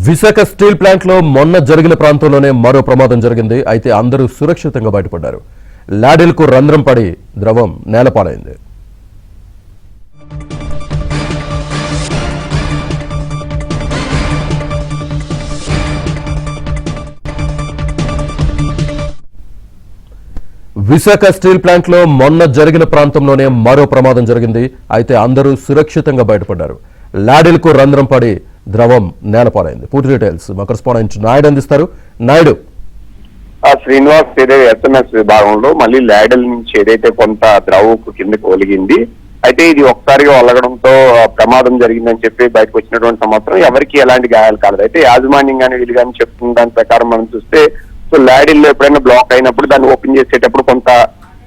Visakha steel plant లో మొన్న జరిగిన ప్రాంతంలోనే మరో ప్రమాదం జరిగింది. అయితే అందరూ సురక్షితంగా బయటపడ్డారు. లాడిల్ కు రంధ్రం పడి ద్రవం నేలపాలైంది. విశాఖ స్టీల్ ప్లాంట్ లో మొన్న జరిగిన ప్రాంతంలోనే మరో ప్రమాదం జరిగింది. అయితే అందరూ సురక్షితంగా బయటపడ్డారు. లాడిల్ కు రంధ్రం పడి ద్రవం నేలపాలైంది. పూర్తి డీటెయిల్స్ మా కరెస్పాండెంట్ నాయుడు అందిస్తారు. నాయుడు, శ్రీనివాస్ ఏదైతే ఎస్ఎంఎస్ విభాగంలో మళ్ళీ లాడెల్ నుంచి ఏదైతే కొంత ద్రవకు కిందకి ఒలిగింది, అయితే ఇది ఒక్కసారిగా ఒలగడంతో ప్రమాదం జరిగిందని చెప్పి బయటకు వచ్చినటువంటి సమాచారం. ఎవరికి ఎలాంటి గాయాలు కాలేదు. అయితే యాజమాన్యం కానీ వీళ్ళు కానీ చెప్తున్న దాని ప్రకారం మనం చూస్తే, సో లాడిల్ ఎప్పుడైనా బ్లాక్ అయినప్పుడు దాన్ని ఓపెన్ చేసేటప్పుడు కొంత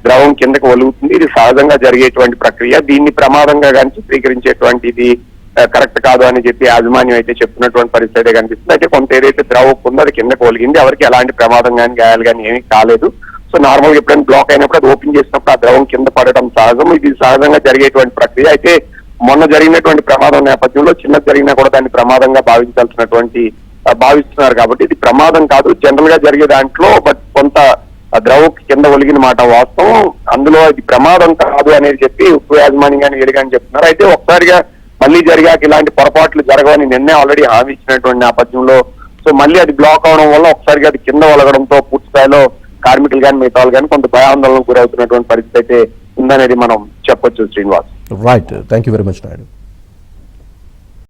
ద్రవం కిందకి ఒలుగుతుంది. ఇది సహజంగా జరిగేటువంటి ప్రక్రియ. దీన్ని ప్రమాదంగా కానీ చిత్రీకరించేటువంటి ఇది కరెక్ట్ కాదు అని చెప్పి యాజమాన్యం అయితే చెప్తున్నటువంటి పరిస్థితి కనిపిస్తుంది. అయితే కొంత ఏదైతే ద్రవం ఉందో అది కిందకు ఒలిగింది. ఎవరికి ఎలాంటి ప్రమాదం కానీ గాయాలు కానీ ఏమీ కాలేదు. సో నార్మల్ గా ఎప్పుడైనా బ్లాక్ అయినప్పుడు అది ఓపెన్ చేసినప్పుడు ఆ ద్రవం కింద పడడం సహజం. ఇది సహజంగా జరిగేటువంటి ప్రక్రియ. అయితే మొన్న జరిగినటువంటి ప్రమాదం నేపథ్యంలో చిన్నది జరిగినా కూడా దాన్ని ప్రమాదంగా భావిస్తున్నారు. కాబట్టి ఇది ప్రమాదం కాదు, జనరల్ గా జరిగే దాంట్లో బట్ కొంత ద్రవం కింద ఒలిగిన మాట వాస్తవం. అందులో ఇది ప్రమాదం కాదు అనేది చెప్పి ఉప్పు యాజమాన్యం కానీ వీళ్ళు కానీ చెప్తున్నారు. అయితే ఒకసారిగా మళ్ళీ జరిగాక ఇలాంటి పొరపాట్లు జరగవని నిన్నే ఆల్రెడీ హామీ ఇచ్చినటువంటి నేపథ్యంలో సో మళ్ళీ అది బ్లాక్ అవడం వల్ల ఒకసారిగా అది కింద ఒలగడంతో పూర్తి స్థాయిలో కార్మికులు కానీ మిగతా వాళ్ళు కానీ కొంత భయాందోళనకు గురవుతున్నటువంటి పరిస్థితి అయితే ఉందనేది మనం చెప్పొచ్చు. Srinivas, right, thank you very much Naidu.